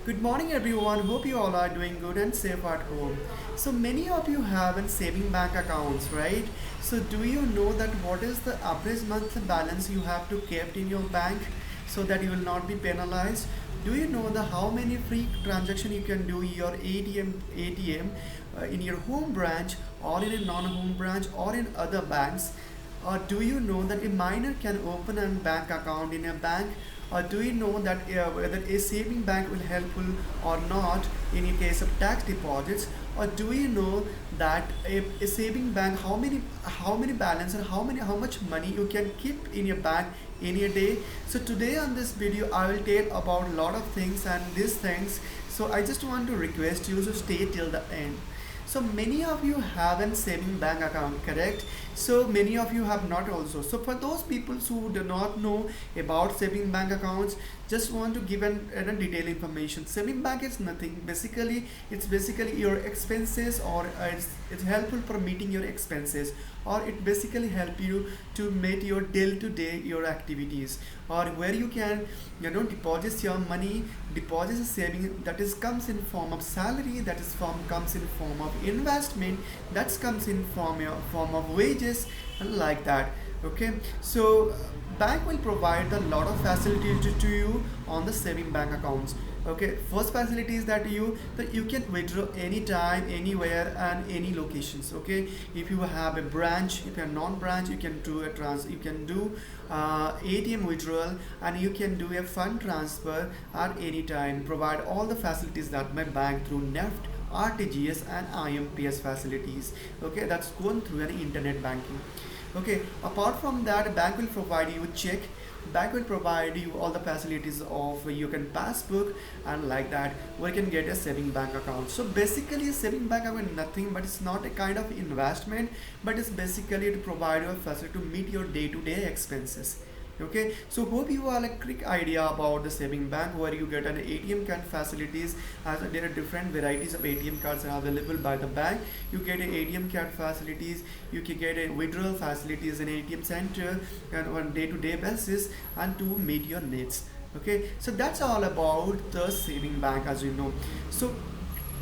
Good morning, everyone. Hope you all are doing good and safe at home. So many of you have a saving bank accounts, right? So do you know that what is the average monthly balance you have to keep in your bank so that you will not be penalized? Do you know the how many free transaction you can do your ATM in your home branch or in a non-home branch or in other banks? Or do you know that a minor can open a bank account in a bank? Or do you know that whether a saving bank will helpful or not in a case of tax deposits? Or do you know that a saving bank how many balance and how much money you can keep in your bank in a day? So today on this video I will tell about a lot of things and these things. So I just want to request you to stay till the end. So many of you have a saving bank account, correct? So many of you have not also. So for those people who do not know about saving bank accounts, just want to give a detailed information. Saving bank is nothing. Basically, it's basically your expenses, or it's helpful for meeting your expenses, or it basically help you to meet your day-to-day your activities, or where you can deposit your money, deposit saving that is comes in form of salary, that is comes in form of investment, that comes in form of wages, and like that. Okay, so bank will provide a lot of facilities to you on the saving bank accounts. Okay, first facility is that you can withdraw anytime, anywhere, and any locations. Okay, if you have a branch, if you're non-branch, you can do you can do ATM withdrawal, and you can do a fund transfer at any time. Provide all the facilities that my bank through NEFT, RTGS, and IMPS facilities. Okay, that's going through an internet banking. Okay, apart from that, bank will provide you check. Bank will provide you all the facilities of you can passbook, and like that where you can get a saving bank account. So basically saving bank account is nothing but it's not a kind of investment, but it's basically to provide you a facility to meet your day-to-day expenses. Okay, so hope you have a quick idea about the saving bank where you get an ATM card facilities, as there are different varieties of ATM cards are available by the bank. You get an ATM card facilities, you can get a withdrawal facilities in ATM center and on day-to-day basis and to meet your needs. Okay, so that's all about the saving bank, as you know. So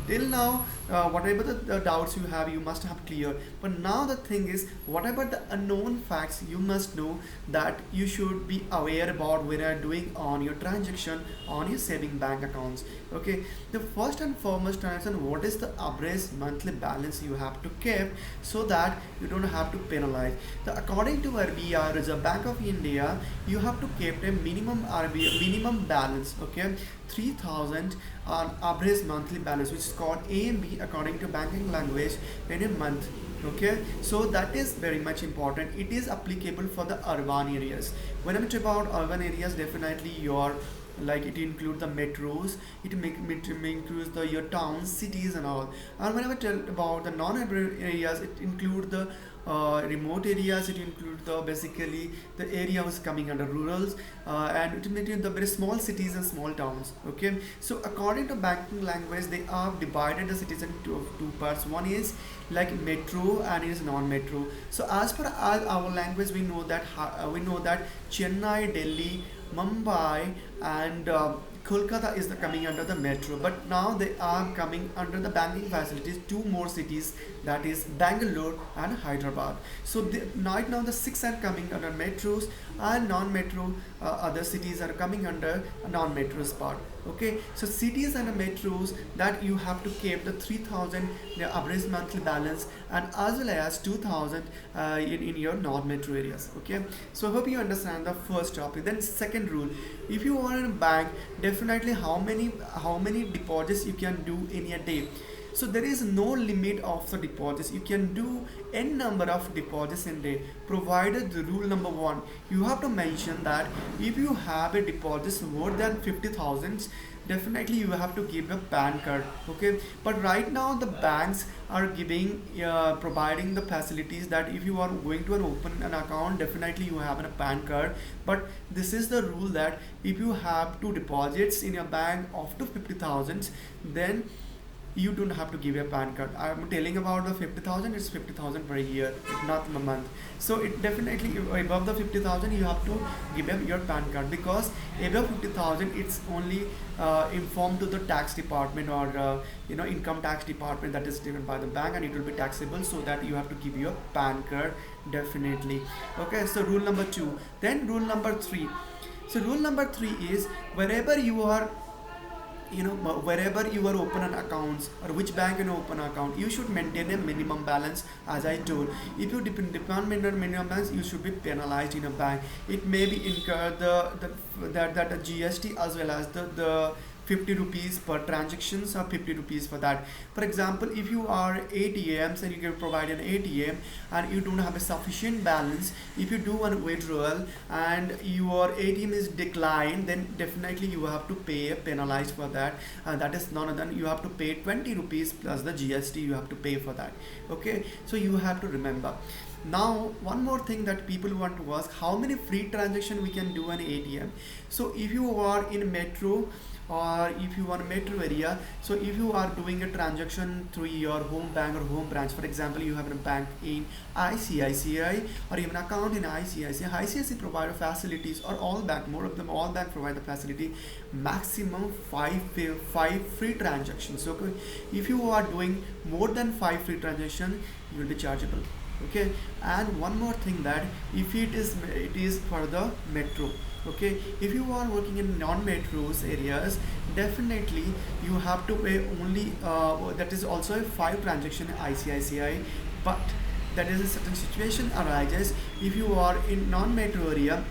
till now, whatever the doubts you have, you must have clear. But now the thing is, whatever the unknown facts, you must know that you should be aware about when you are doing on your transaction on your saving bank accounts. Okay, the first and foremost transaction, what is the average monthly balance you have to keep so that you don't have to penalize. According to RBI, Reserve Bank of India, you have to keep a minimum balance. Okay, 3,000 on average monthly balance, which is called AMB according to banking language, in a month. Okay, so that is very much important. It is applicable for the urban areas. When I'm talking about urban areas, definitely your like it include the metros, it may include the your towns, cities, and all. And whenever I tell about the non-urban areas, it include the remote areas, it include the basically the areas coming under rurals, and it may include the very small cities and small towns. Okay, so according to banking language, they are divided the cities into two parts. One is like metro and is non-metro. So as per our language, we know that Chennai, Delhi, Mumbai, and Kolkata is the coming under the metro, but now they are coming under the banking facilities. Two more cities, that is Bangalore and Hyderabad. So right now the six are coming under metros, and non-metro other cities are coming under a non-metros part. Okay, so cities and metros that you have to keep the 3,000 the average monthly balance, and as well as 2,000 in your non-metro areas. Okay, so I hope you understand the first topic. Then second rule, if you are in a bank, definitely how many deposits you can do in a day. So there is no limit of the deposits. You can do n number of deposits in a day, provided the rule number one, you have to mention that if you have a deposits more than 50,000, definitely you have to give a PAN card. Okay, but right now the banks are giving providing the facilities that if you are going to open an account, definitely you have a PAN card. But this is the rule that if you have two deposits in your bank of to 50,000, then you don't have to give a PAN card. I'm telling about the 50,000, it's 50,000 per year, not a month. So it definitely above the 50,000 you have to give up your PAN card, because above 50,000 it's only informed to the tax department or income tax department that is given by the bank, and it will be taxable, so that you have to give your PAN card definitely. Okay, so rule number 2. Then rule number 3. So rule number 3 is, wherever you are, wherever you are open an accounts, or which bank you open an account, you should maintain a minimum balance. As I told, if you depend on minimum balance, you should be penalized in a bank. It may be incur the GST, as well as the 50 rupees per transactions, or 50 rupees for that. For example, if you are ATMs and you can provide an ATM and you don't have a sufficient balance, if you do one withdrawal and your ATM is declined, then definitely you have to pay a penalized for that, and that is none other than you have to pay 20 rupees plus the GST you have to pay for that. Okay, so you have to remember. Now one more thing that people want to ask, how many free transaction we can do an ATM. So if you are in metro, or if you are in metro area, so if you are doing a transaction through your home bank or home branch, for example, you have a bank in ICICI or even account in ICICI provide facilities, or all bank, more of them, all bank provide the facility maximum five free transactions. Okay, if you are doing more than 5 free transactions, you will be chargeable. Okay, and one more thing, that if it is for the metro. Okay, if you are working in non-metros areas, definitely you have to pay only that is also a 5 transaction ICICI, but that is a certain situation arises if you are in non-metro area.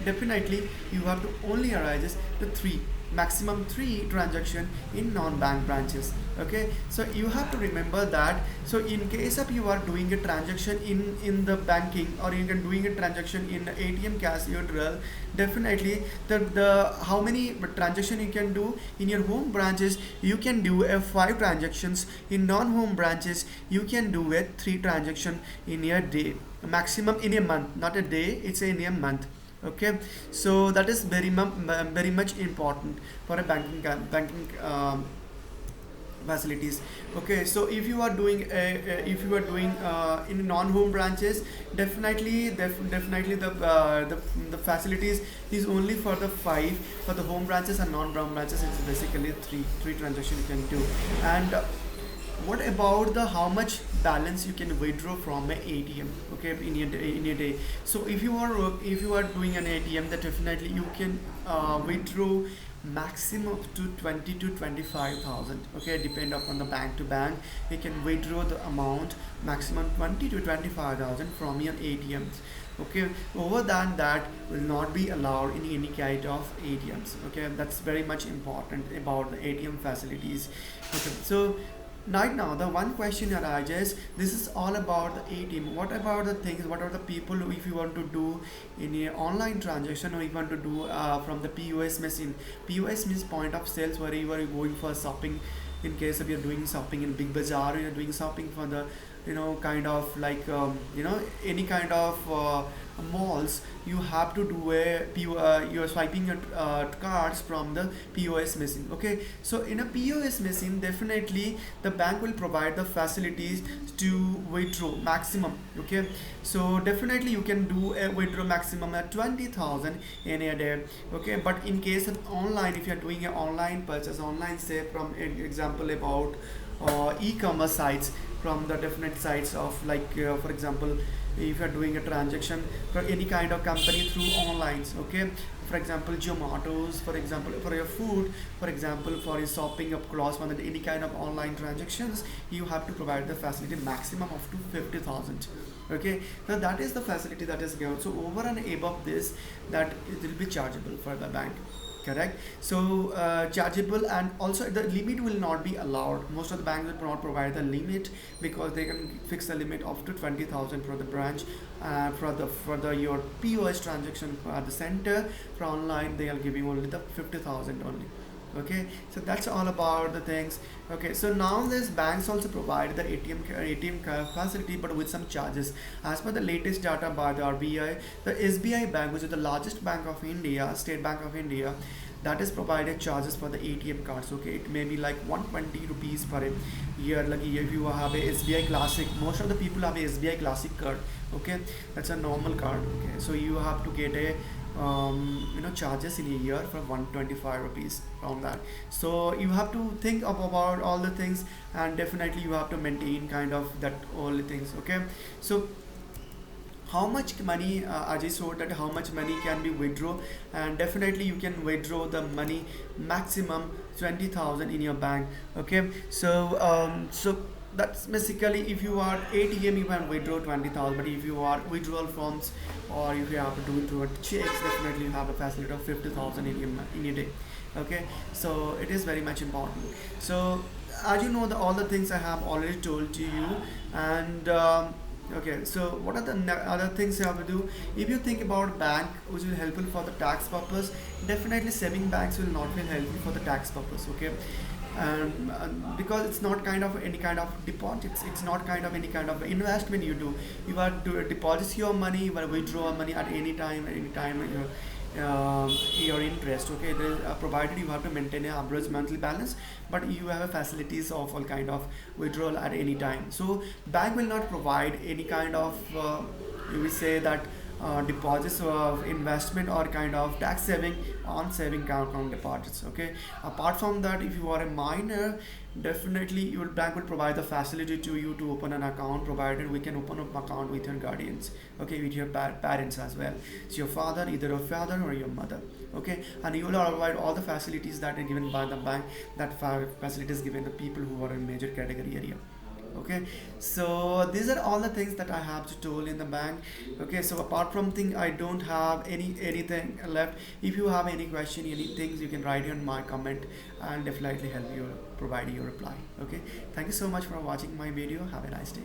Definitely you have to only arises the 3, maximum 3 transaction in non-bank branches. Okay, so you have to remember that. So in case of you are doing a transaction in the banking, or you can doing a transaction in ATM cash withdrawal, definitely the how many transaction you can do in your home branches, you can do a 5 transactions. In non-home branches, you can do a 3 transaction in a day, maximum in a month, not a day, it's in a month. Okay, so that is very much important for a banking facilities. Okay, so if you are doing in non-home branches, definitely the facilities is only for the 5. For the home branches and non-home branches, it's basically three transactions you can do. And what about the how much balance you can withdraw from an ATM? Okay, in a day. So if you are doing an ATM, that definitely you can withdraw maximum up to 20 to 25,000. Okay, depend upon the bank to bank, you can withdraw the amount maximum 20 to 25,000 from your ATMs. Okay, over than that will not be allowed in any kind of ATMs. Okay, that's very much important about the ATM facilities. Okay, so right now the one question arises, this is all about the ATM. What about the things, what are the people who, if you want to do in a online transaction, or you want to do from the POS machine. POS means point of sales, where you are going for shopping. In case of you're doing shopping in big bazaar, you're doing shopping for the kind of like any kind of malls, you have to do you're swiping your cards from the POS machine. Okay, so in a POS machine, definitely the bank will provide the facilities to withdraw maximum. Okay, so definitely you can do a withdraw maximum at 20,000 in a day. Okay, but in case of online, if you're doing an online purchase, online say from example about e-commerce sites, from the definite sites of like for example, if you are doing a transaction for any kind of company through online. Okay, for example Zomato's, for example for your food, for example for your shopping of clothes, on any kind of online transactions, you have to provide the facility maximum of to 50,000. Okay, so that is the facility that is given. So over and above this, that it will be chargeable for the bank. Correct. So chargeable, and also the limit will not be allowed. Most of the banks will not provide the limit, because they can fix the limit of to 20,000 for the branch. For the your POS transaction at the center, for online they are giving only the 50,000 only. Okay, so that's all about the things. Okay, so now this banks also provide the ATM facility, but with some charges. As per the latest data by the RBI, the SBI Bank, which is the largest bank of India, State Bank of India, that is provided charges for the ATM cards. Okay, it may be like 120 rupees per year. Like if you have a SBI Classic, most of the people have a SBI Classic card. Okay, that's a normal card. Okay, so you have to get a charges in a year for 125 rupees from that. So you have to think about all the things, and definitely you have to maintain kind of that all the things. Okay, so how much money, Ajay showed that how much money can be withdraw, and definitely you can withdraw the money maximum 20,000 in your bank. Okay, so that's basically, if you are ATM you can withdraw 20,000, but if you are withdrawal forms or if you have to do it through checks, definitely you have a facility of 50,000 in your day. Okay, so it is very much important. So as you know, all the things I have already told to you, and okay, so what are the other things you have to do? If you think about bank which will helpful for the tax purpose, definitely saving banks will not be helpful for the tax purpose. Okay, because it's not kind of any kind of deposit, it's not kind of any kind of investment you do. You are to deposit your money, you are withdraw money at any time your interest. Okay, provided you have to maintain an average monthly balance, but you have a facilities of all kind of withdrawal at any time. So bank will not provide any kind of you will say that deposits of investment or kind of tax saving on saving account deposits. Okay, apart from that, if you are a minor, definitely your bank will provide the facility to you to open an account, provided we can open up account with your guardians. Okay, with your parents as well, so your father, either your father or your mother. Okay, and you will provide all the facilities that are given by the bank, that facilities given the people who are in major category area. Okay, so these are all the things that I have to told in the bank. Okay, so apart from thing, I don't have anything left. If you have any question, any things, you can write in my comment. I'll definitely help you provide your reply. Okay, thank you so much for watching my video. Have a nice day.